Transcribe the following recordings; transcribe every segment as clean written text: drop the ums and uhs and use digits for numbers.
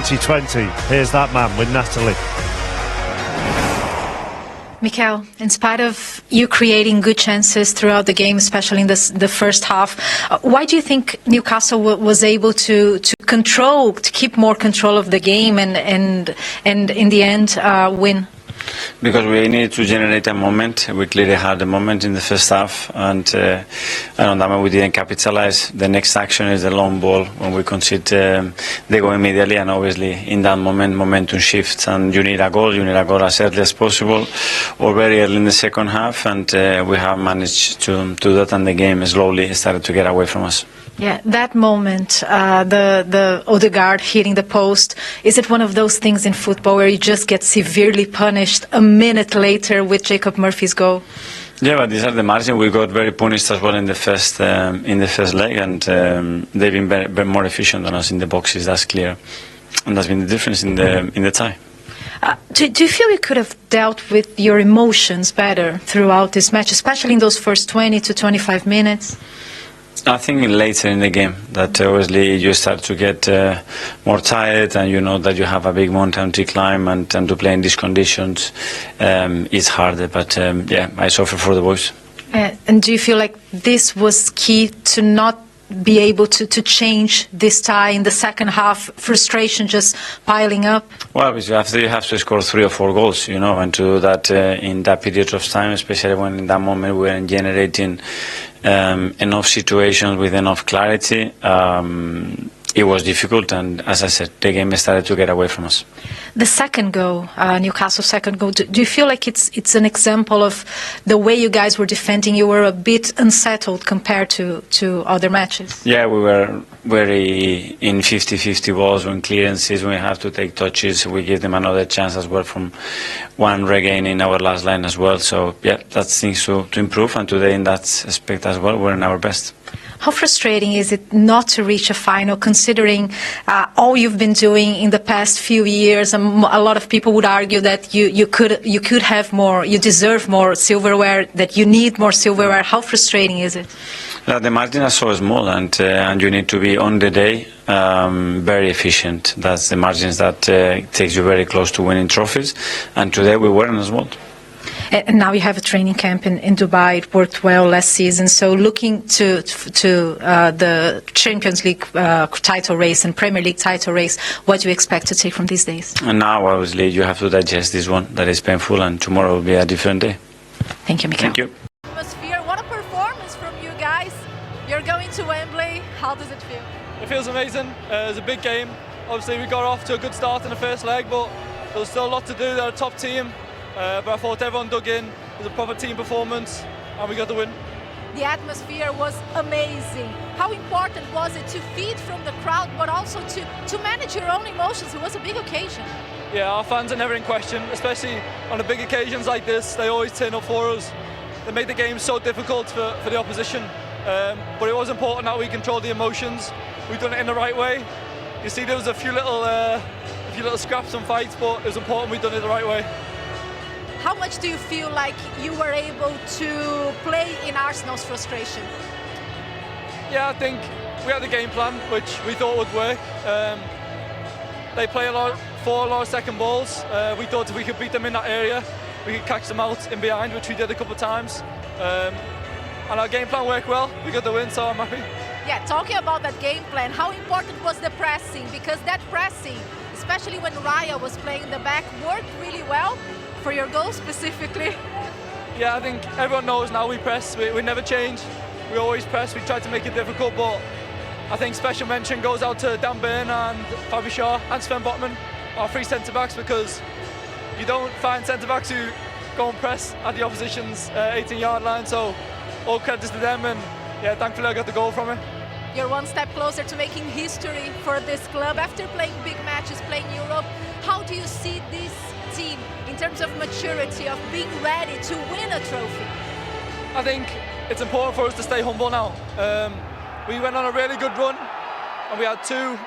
2020. Here's that man with Natalie. Mikel, in spite of you creating good chances throughout the game, especially in the first half, why do you think Newcastle was able to keep more control of the game and in the end win? Because we needed to generate a moment. We clearly had a moment in the first half, and on that one we didn't capitalize. The next action is the long ball when we concede the goal immediately, and obviously in that moment momentum shifts, and you need a goal. You need a goal as early as possible, or very early in the second half, and we have managed to do that, and the game slowly started to get away from us. Yeah, that moment, the Odegaard hitting the post, is it one of those things in football where you just get severely punished a minute later with Jacob Murphy's goal? Yeah, but these are the margins. We got very punished as well in the first leg, and they've been very more efficient than us in the boxes. That's clear, and that's been the difference in the tie. Do you feel you could have dealt with your emotions better throughout this match, especially in those first 20 to 25 minutes? I think later in the game that obviously you start to get more tired, and you know that you have a big mountain to climb, and to play in these conditions is harder. But yeah, I suffer for the boys. And do you feel like this was key to not be able to change this tie in the second half? Frustration just piling up? Well, you have to score 3 or 4 goals, you know, and to do that in that period of time, especially when in that moment we were generating enough situations with enough clarity. It was difficult, and as I said, the game started to get away from us. The second goal, Newcastle's second goal, do you feel like it's an example of the way you guys were defending? You were a bit unsettled compared to other matches? Yeah, we were very in 50-50 balls, when clearances, when we have to take touches, we give them another chance as well from one regain in our last line as well. So yeah, that's things to improve, and today in that aspect as well, we're in our best. How frustrating is it not to reach a final, considering all you've been doing in the past few years? A lot of people would argue that you could have more, you deserve more silverware, that you need more silverware. How frustrating is it? The margins are so small, and you need to be on the day very efficient. That's the margins that takes you very close to winning trophies, and today we weren't as well. And now you have a training camp in Dubai. It worked well last season. So looking to the Champions League title race and Premier League title race, what do you expect to take from these days? And now, obviously, you have to digest this one. That is painful, and tomorrow will be a different day. Thank you, Mikel. Thank you. Atmosphere, what a performance from you guys. You're going to Wembley. How does it feel? It feels amazing. It was a big game. Obviously, we got off to a good start in the first leg, but there was still a lot to do. They're a top team. But I thought everyone dug in. It was a proper team performance, and we got the win. The atmosphere was amazing. How important was it to feed from the crowd, but also to manage your own emotions? It was a big occasion. Yeah, our fans are never in question, especially on the big occasions like this. They always turn up for us. They make the game so difficult for the opposition. But it was important that we controlled the emotions. We've done it in the right way. You see, there was a few little scraps and fights, but it was important we've done it the right way. How much do you feel like you were able to play in Arsenal's frustration? Yeah, I think we had the game plan, which we thought would work. They play a lot of second balls. We thought if we could beat them in that area, we could catch them out in behind, which we did a couple of times. And our game plan worked well. We got the win, so I'm happy. Yeah, talking about that game plan, how important was the pressing? Because that pressing, especially when Raya was playing in the back, worked really well. For your goal specifically? Yeah, I think everyone knows now we press. We never change. We always press. We try to make it difficult, but I think special mention goes out to Dan Burn and Fabi Shaw and Sven Botman, our 3 centre-backs, because you don't find centre-backs who go and press at the opposition's 18-yard line, so all credits to them, and yeah, thankfully I got the goal from it. You're one step closer to making history for this club after playing big matches, playing Europe. How do you see this team in terms of maturity, of being ready to win a trophy? I think it's important for us to stay humble now. We went on a really good run, and we had 2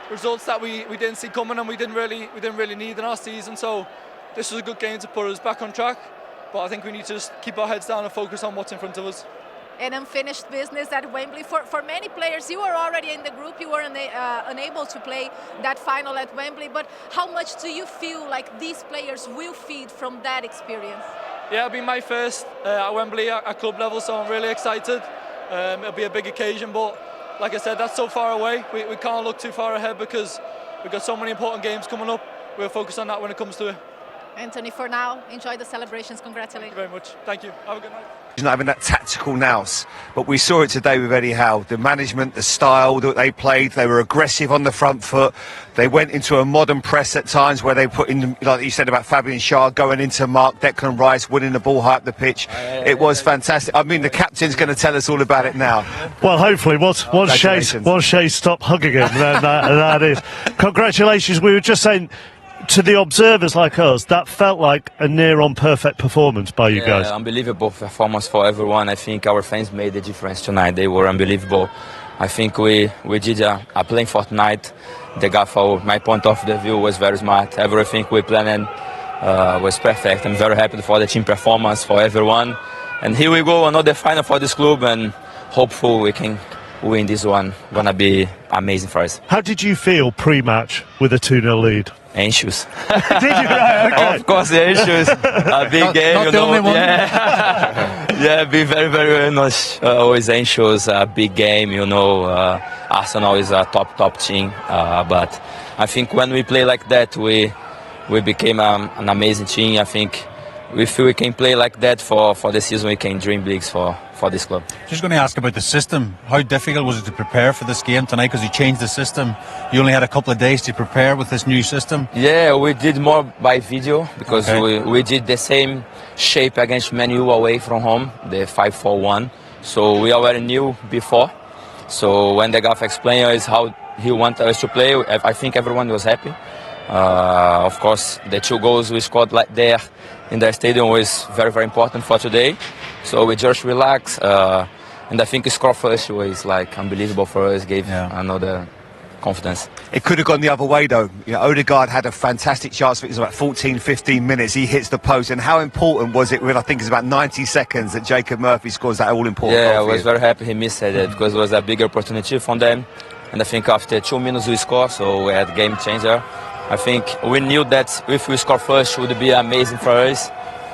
results that we didn't see coming, and we didn't really need in our season. So this was a good game to put us back on track. But I think we need to just keep our heads down and focus on what's in front of us. an unfinished business at Wembley. For many players, you were already in the group, you were unable to play that final at Wembley, but how much do you feel like these players will feed from that experience? Yeah, it'll be my first at Wembley at club level, so I'm really excited. It'll be a big occasion, but like I said, that's so far away. We can't look too far ahead because we've got so many important games coming up. We'll focus on that when it comes to it. Antony, for now, enjoy the celebrations. Congratulations. Thank you very much. Thank you. Have a good night. He's not having that tactical nous, but we saw it today with Eddie Howe. The management, the style that they played, they were aggressive on the front foot. They went into a modern press at times where they put in, like you said about Fabian Schär, going into Mark, Declan Rice, winning the ball high up the pitch. It was fantastic. I mean, the captain's going to tell us all about it now. Well, hopefully, once Shea stopped hugging him, then that is. Congratulations. We were just saying, to the observers like us, that felt like a near-on perfect performance by you guys. Unbelievable performance for everyone. I think our fans made the difference tonight. They were unbelievable. I think we did a playing fortnight. The gaffer, my point of the view, was very smart. Everything we planned was perfect. I'm very happy for the team performance, for everyone. And here we go, another final for this club, and hopefully we can win this one. Gonna be amazing for us. How did you feel pre-match with a 2-0 lead? Anxious. Did you? Right, okay. Of course, the anxious. A big game, not you the know. only one. Yeah, be very much always anxious. A big game, you know. Arsenal is a top team, but I think when we play like that, we became an amazing team. I think if we can play like that for the season, we can dream big for this club. Just going to ask about the system. How difficult was it to prepare for this game tonight? Because you changed the system. You only had a couple of days to prepare with this new system. Yeah, we did more by video because we did the same shape against Man U away from home, the 5-4-1. So we already knew before. So when the gaffer explained us how he wanted us to play, I think everyone was happy. Of course, the 2 goals we scored like there in the stadium was very important for today. So we just relaxed, and I think score first was like unbelievable for us, gave another confidence. It could have gone the other way though. You know, Odegaard had a fantastic chance. I think it was about 14-15 minutes. He hits the post, and how important was it? With I think it's about 90 seconds that Jacob Murphy scores that all-important goal. Yeah, I was very happy he missed it because it was a big opportunity from them. And I think after 2 minutes we scored, so we had game changer. I think we knew that if we score first, it would be amazing for us.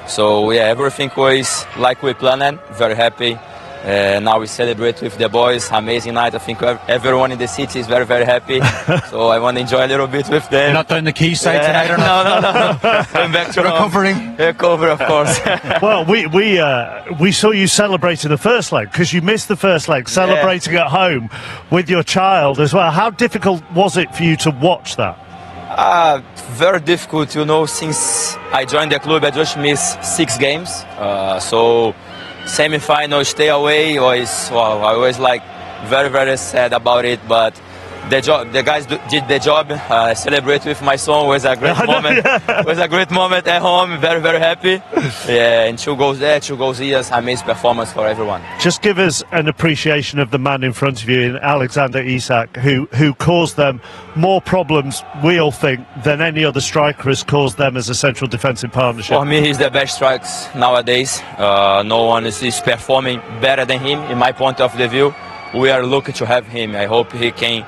So yeah, everything was like we planned. Very happy. Now we celebrate with the boys. Amazing night. I think everyone in the city is very happy. So I want to enjoy a little bit with them. You're not down the quayside tonight, or not? No. I'm back to recovering. Recover, of course. Well, we saw you celebrating the first leg because you missed the first leg, celebrating at home with your child as well. How difficult was it for you to watch that? Very difficult, you know. Since I joined the club, I just missed 6 games. So semi-final, stay away. I was like very sad about it. But the guys did the job. Celebrate with my son. It was a great moment. It was a great moment at home. Very happy. Yeah, and 2 goals there, 2 goals here. Amazing performance for everyone. Just give us an appreciation of the man in front of you, in Alexander Isak, who caused them more problems, we all think, than any other striker has caused them as a central defensive partnership. For me, he's the best strikers nowadays. No one is performing better than him, in my point of view. We are lucky to have him. I hope he can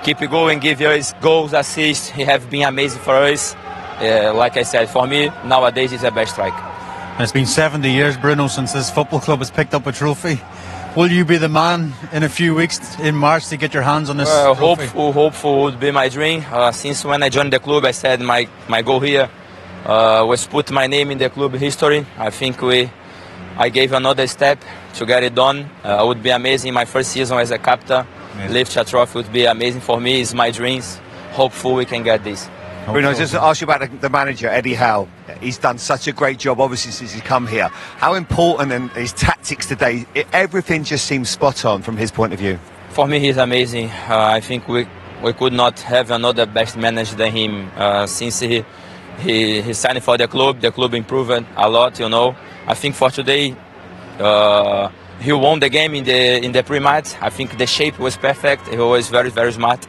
keep it going, give us goals, assists. He has been amazing for us. Like I said, for me, nowadays he's the best striker. It's been 70 years, Bruno, since this football club has picked up a trophy. Will you be the man in a few weeks in March to get your hands on this trophy? Hopeful would be my dream. Since when I joined the club, I said my goal here was put my name in the club history. I think I gave another step to get it done. It would be amazing. My first season as a captain, lift a trophy would be amazing for me. It's my dreams. Hopefully we can get this. Bruno, just to ask you about the manager, Eddie Howe. He's done such a great job, obviously, since he's come here. How important and his tactics today, everything just seems spot on from his point of view. For me, he's amazing. I think we could not have another best manager than him. Since he signed for the club improved a lot, you know. I think for today, he won the game in the pre-match. I think the shape was perfect. He was very smart.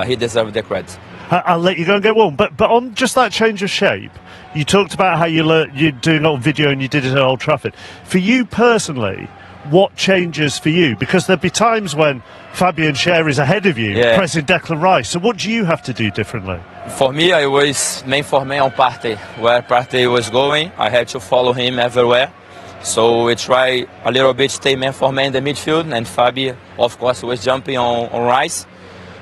He deserved the credit. I'll let you go and get one. But on just that change of shape, you talked about how you're doing it on video and you did it at Old Trafford. For you personally, what changes for you? Because there'd be times when Fabian Schär is ahead of you, pressing Declan Rice. So what do you have to do differently? For me, I was man for man on Partey. Where Partey was going, I had to follow him everywhere. So we try a little bit stay man for man in the midfield, and Fabi, of course, was jumping on Rice.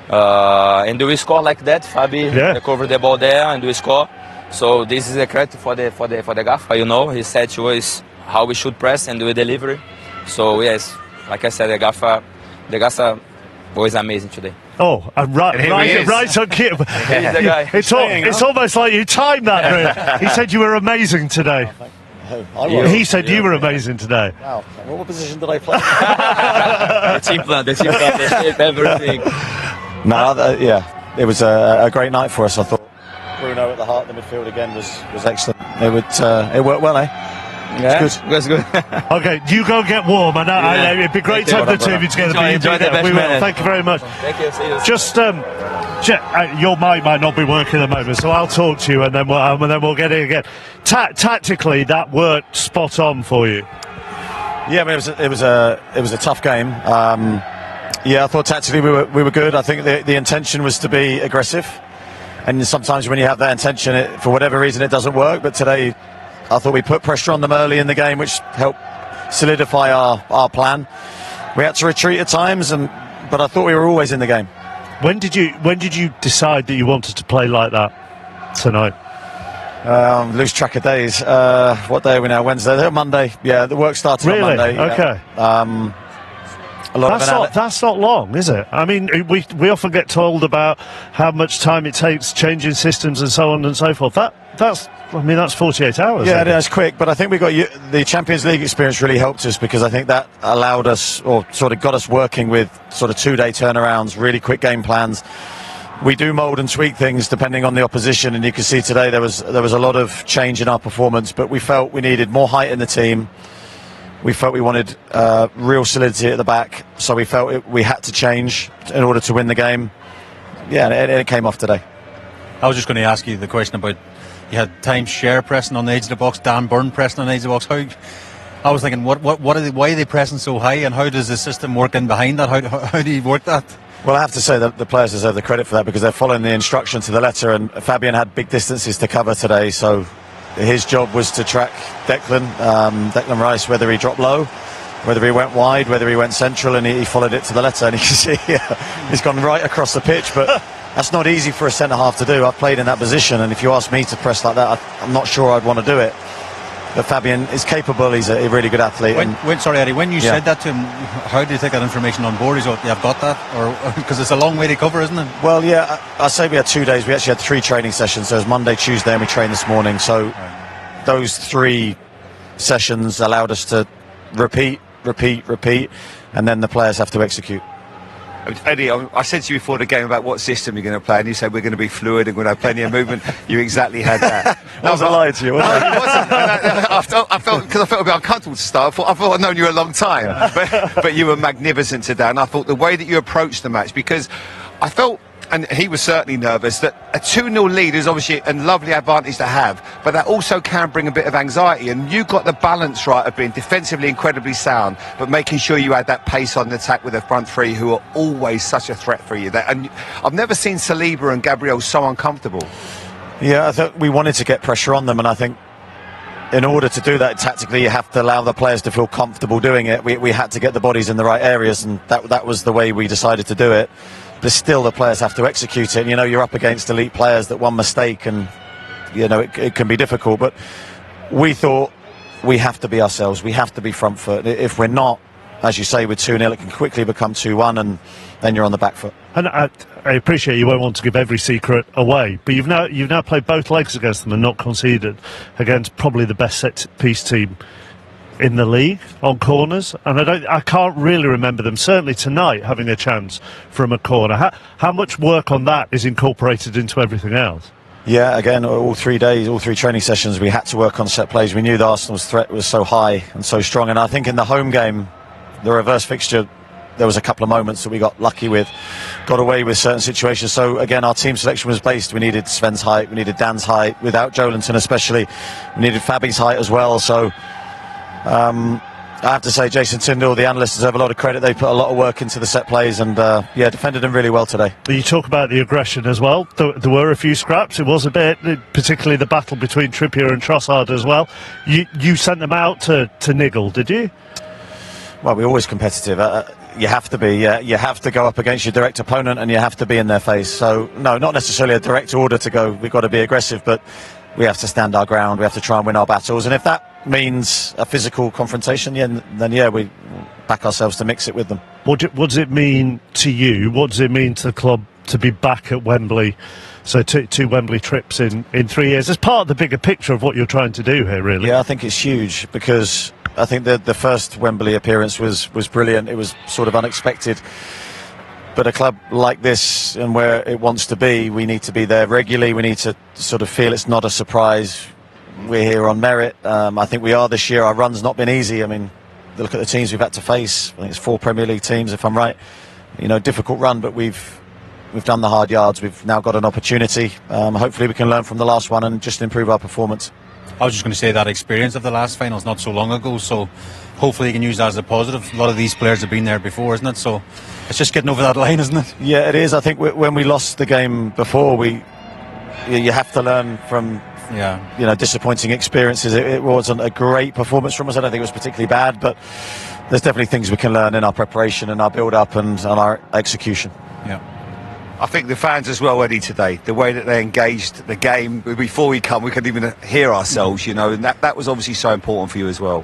And we score like that. Fabi recovered the ball there, and we score. So this is a credit for the gaffer. You know, he said to us how we should press and do a delivery. So yes, like I said, the gaffer was amazing today. Oh, right on cue. He's the guy. It's almost like you timed that, Bruno. He said you were amazing today. He said you were amazing today. Wow. What position did I play? The team plan, the shape, everything. No, it was a great night for us. I thought Bruno at the heart of the midfield again was excellent. It worked well, eh? Yeah, it was good. Okay, you go get warm. It'd be great to have the two of you together. Enjoy the best man. Thank you very much. Thank you. See you. Just your mic might not be working at the moment, so I'll talk to you, and then we'll get in again. Tactically, that worked spot on for you. Yeah, I mean, it was a tough game. I thought tactically we were good. I think the intention was to be aggressive, and sometimes when you have that intention, for whatever reason, it doesn't work. But today, I thought we put pressure on them early in the game, which helped solidify our plan. We had to retreat at times, but I thought we were always in the game. When did you decide that you wanted to play like that tonight? Lose track of days. What day are we now? Wednesday? Monday. Yeah, the work started on Monday. Okay. That's not long, is it? I mean, we often get told about how much time it takes changing systems and so on and so forth. That's 48 hours. Yeah, it's quick, but I think we got the Champions League experience really helped us, because I think that allowed us, or sort of got us working with sort of 2-day turnarounds, really quick game plans. We do mould and tweak things depending on the opposition, and you can see today there was a lot of change in our performance, but we felt we needed more height in the team. We felt we wanted real solidity at the back, so we felt we had to change in order to win the game. Yeah, and it came off today. I was just going to ask you the question about, you had times Schär pressing on the edge of the box, Dan Burn pressing on the edge of the box. I was thinking, why are they pressing so high, and how does the system work in behind that? How do you work that? Well, I have to say that the players deserve the credit for that, because they're following the instruction to the letter, and Fabian had big distances to cover today, so his job was to track Declan Rice, whether he dropped low, whether he went wide, whether he went central, and he followed it to the letter, and you can see he's gone right across the pitch, but that's not easy for a centre-half to do. I've played in that position, and if you ask me to press like that, I'm not sure I'd want to do it. But Fabian is capable. He's a really good athlete. Sorry, Eddie, when you said that to him, how did you take that information on board? You've got that? Or because it's a long way to cover, isn't it? Well, yeah, I say we had 2 days. We actually had 3 training sessions. So it was Monday, Tuesday, and we trained this morning. So those 3 sessions allowed us to repeat, and then the players have to execute. Eddie, I said to you before the game about what system you're going to play, and you said we're going to be fluid and we're going to have plenty of movement. You exactly had that. I wasn't lying to you, was I? No, it wasn't. I felt a bit uncomfortable to start. I thought I'd known you a long time, but you were magnificent today, and I thought the way that you approached the match, because I felt, and he was certainly nervous, that a 2-0 lead is obviously a lovely advantage to have, but that also can bring a bit of anxiety, and you got the balance right of being defensively incredibly sound, but making sure you had that pace on the attack with the front 3, who are always such a threat for you. And I've never seen Saliba and Gabriel so uncomfortable. Yeah, I thought we wanted to get pressure on them, and I think in order to do that tactically, you have to allow the players to feel comfortable doing it. We had to get the bodies in the right areas, and that was the way we decided to do it. But still, the players have to execute it. And, you're up against elite players that one mistake, and it can be difficult. But we thought we have to be ourselves. We have to be front foot. If we're not, as you say, with 2-0, it can quickly become 2-1, and then you're on the back foot. And I appreciate you won't want to give every secret away, but you've now played both legs against them and not conceded against probably the best set piece team in the league on corners, and I can't really remember them, certainly tonight, having a chance from a corner. How much work on that is incorporated into everything else? Yeah, again, all 3 days, all 3 training sessions, we had to work on set plays. We knew the Arsenal's threat was so high and so strong, and I think in the home game, the reverse fixture, there was a couple of moments that we got lucky with, got away with certain situations. So again, our team selection was based, we needed Sven's height, we needed Dan's height, without Joelinton especially, we needed Fabi's height as well. So I have to say, Jason Tyndall, the analysts deserve a lot of credit. They put a lot of work into the set plays and, defended them really well today. You talk about the aggression as well. There were a few scraps. It was a bit, particularly the battle between Trippier and Trossard as well. You sent them out to niggle, did you? Well, we're always competitive. You have to be. You have to go up against your direct opponent and you have to be in their face. So, no, not necessarily a direct order to go, we've got to be aggressive, but we have to stand our ground. We have to try and win our battles. And if that means a physical confrontation, then we back ourselves to mix it with them. What does it mean to you? What does it mean to the club to be back at Wembley? So two Wembley trips in 3 years. As part of the bigger picture of what you're trying to do here, really. Yeah, I think it's huge because I think the first Wembley appearance was brilliant. It was sort of unexpected. But a club like this and where it wants to be, we need to be there regularly. We need to sort of feel it's not a surprise. We're here on merit. I think we are this year. Our run's not been easy. I mean, look at the teams we've had to face. I think it's 4 Premier League teams, if I'm right. Difficult run, but we've done the hard yards. We've now got an opportunity. Hopefully we can learn from the last one and just improve our performance. I was just going to say that experience of the last final is not so long ago, so hopefully you can use that as a positive. A lot of these players have been there before, isn't it? So it's just getting over that line, isn't it? Yeah, it is. I think when we lost the game before, you have to learn from disappointing experiences. It wasn't a great performance from us. I don't think it was particularly bad, but there's definitely things we can learn in our preparation and our build-up and our execution. Yeah. I think the fans as well, Eddie, today, the way that they engaged the game, before we couldn't even hear ourselves, and that was obviously so important for you as well.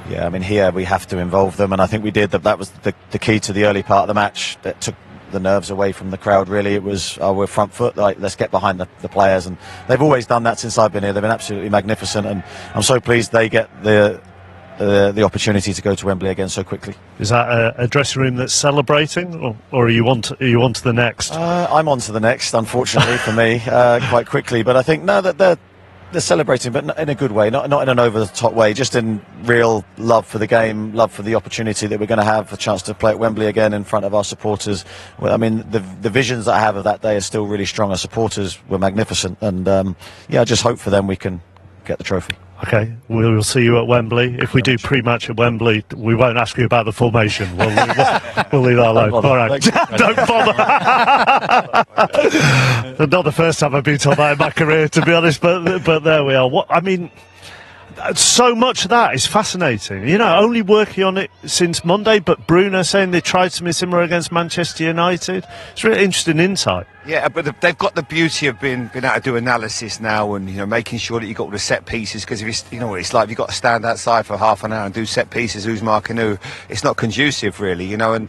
Yeah, I mean, here we have to involve them, and I think we did. That was the key to the early part of the match. That took the nerves away from the crowd, really. It was, we're front foot, let's get behind the players, and they've always done that since I've been here. They've been absolutely magnificent, and I'm so pleased they get the opportunity to go to Wembley again so quickly. Is that a dressing room that's celebrating, or are you on to the next? I'm on to the next, unfortunately for me, quite quickly. But I think that they're celebrating, but in a good way, not in an over-the-top way, just in real love for the game, love for the opportunity that we're going to have, a chance to play at Wembley again in front of our supporters. I mean, the visions that I have of that day are still really strong. Our supporters were magnificent, and I just hope for them we can get the trophy. Okay, we'll see you at Wembley. If we do pre-match at Wembley, we won't ask you about the formation. We'll leave that alone. All right, don't bother. Not the first time I've been told that in my career, to be honest, but there we are. So much of that is fascinating. Only working on it since Monday, but Bruno saying they tried something similar against Manchester United. It's really interesting insight. Yeah, but they've got the beauty of being able to do analysis now and making sure that you've got all the set pieces, because if you what it's like, you've got to stand outside for half an hour and do set pieces, who's marking who. It's not conducive, really, and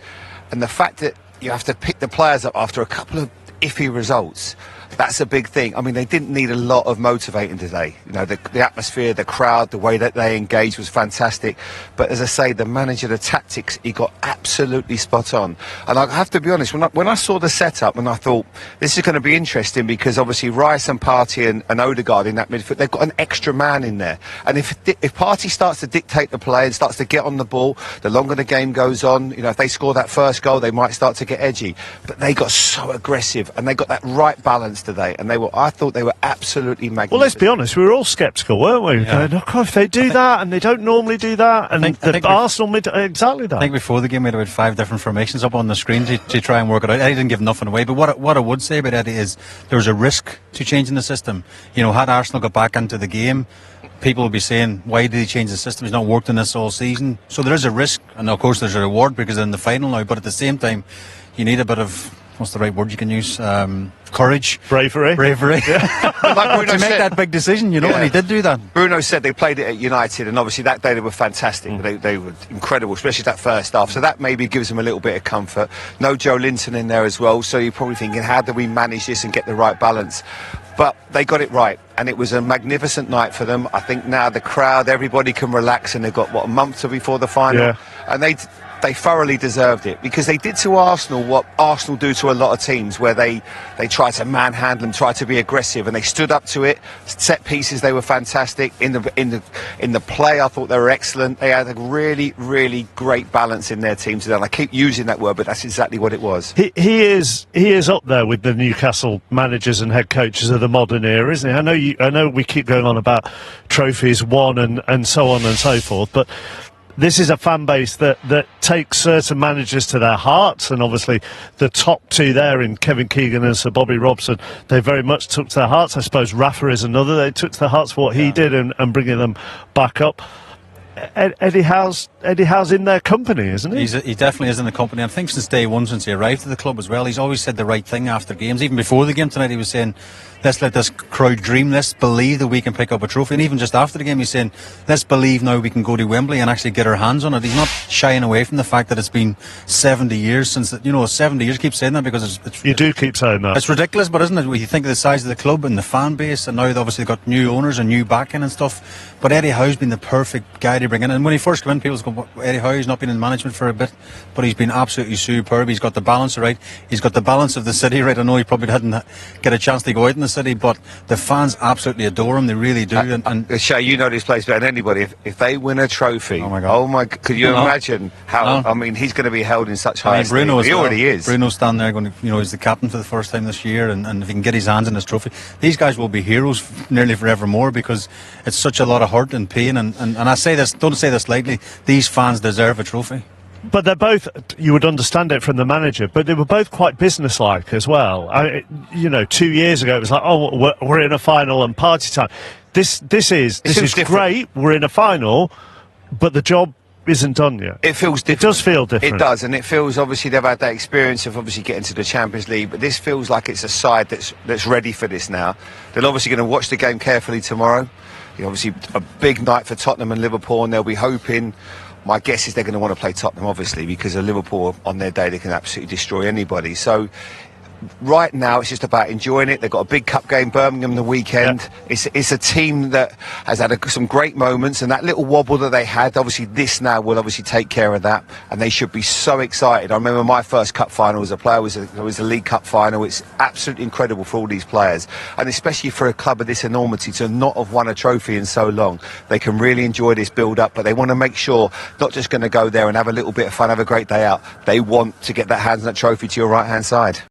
the fact that you have to pick the players up after a couple of iffy results. That's a big thing. I mean, they didn't need a lot of motivating today. The atmosphere, the crowd, the way that they engaged was fantastic. But as I say, the manager, the tactics, he got absolutely spot on. And I have to be honest, when I saw the setup, and I thought, this is going to be interesting, because obviously Rice and Partey and Odegaard in that midfield, they've got an extra man in there. And if Partey starts to dictate the play and starts to get on the ball, the longer the game goes on, if they score that first goal, they might start to get edgy. But they got so aggressive, and they got that right balance today, and I thought they were absolutely magnificent. Well, let's be honest, we were all sceptical, weren't we? Yeah. Going, oh, if they do that, and they don't normally do that, and Arsenal exactly that. I think before the game we had about 5 different formations up on the screen to try and work it out. Eddie didn't give nothing away, but what I would say about Eddie is there was a risk to changing the system. Had Arsenal got back into the game, people will be saying, why did he change the system? He's not worked in this all season. So there is a risk, and of course there's a reward because they're in the final now, but at the same time you need a bit of, what's the right word you can use? Courage. Bravery. Yeah. Like Bruno to make that big decision, and he did do that. Bruno said they played it at United, and obviously that day they were fantastic. They were incredible, especially that first half. So that maybe gives them a little bit of comfort. No Joe Linton in there as well, so you're probably thinking, how do we manage this and get the right balance? But they got it right, and it was a magnificent night for them. I think now the crowd, everybody can relax, and they've got, a month before the final? And they thoroughly deserved it, because they did to Arsenal what Arsenal do to a lot of teams, where they try to manhandle them, try to be aggressive, and they stood up to it. Set pieces, they were fantastic. In the play, I thought they were excellent. They had a really, really great balance in their team today. And I keep using that word, but that's exactly what it was. He is up there with the Newcastle managers and head coaches of the modern era, isn't he? I know we keep going on about trophies won and so on and so forth, but this is a fan base that takes certain managers to their hearts, and obviously the top two there in Kevin Keegan and Sir Bobby Robson, they very much took to their hearts. I suppose Rafa is another. They took to their hearts what he did and bringing them back up. Eddie Howe's in their company, isn't he? He definitely is in the company. I think since day one, since he arrived at the club as well, he's always said the right thing after games. Even before the game tonight, he was saying, let's let this crowd dream, let's believe that we can pick up a trophy. And even just after the game, he's saying, let's believe now we can go to Wembley and actually get our hands on it. He's not shying away from the fact that it's been 70 years since, 70 years. Keep saying that because you do keep saying that. It's ridiculous, but isn't it? When you think of the size of the club and the fan base, and now they've obviously got new owners and new backing and stuff. But Eddie Howe's been the perfect guy to bring in. And when he first came in, people go, Eddie Howe's not been in management for a bit, but he's been absolutely superb. He's got the balance right. He's got the balance of the city right. I know he probably didn't get a chance to go out in the city, but the fans absolutely adore him. They really do. And Shay, you know this place better than anybody. If they win a trophy, oh my God, could you imagine how? I mean, he's going to be held in such high esteem. Bruno, he already is. Bruno's standing there going, he's the captain for the first time this year, and if he can get his hands in his trophy, these guys will be heroes nearly forevermore, because it's such a lot of hurt and pain. And I say this, don't say this lightly. These fans deserve a trophy. But they're both, you would understand it from the manager, but they were both quite businesslike as well. 2 years ago it was like, oh, we're in a final and party time. This is great. We're in a final, but the job isn't done yet. It feels different. It does feel different. It does, and it feels, obviously they've had that experience of obviously getting to the Champions League, but this feels like it's a side that's ready for this now. They're obviously going to watch the game carefully tomorrow. Obviously a big night for Tottenham and Liverpool, and they'll be hoping, my guess is they're going to want to play Tottenham, obviously, because of Liverpool on their day, they can absolutely destroy anybody. So right now it's just about enjoying it. They've got a big cup game, Birmingham, the weekend. It's a team that has had some great moments, and that little wobble that they had, obviously this now will obviously take care of that, and they should be so excited. I remember my first cup final as a player was a League Cup final. It's absolutely incredible for all these players, and especially for a club of this enormity to not have won a trophy in so long. They can really enjoy this build up, but they want to make sure, not just going to go there and have a little bit of fun, have a great day out. They want to get that hands on that trophy to your right hand side.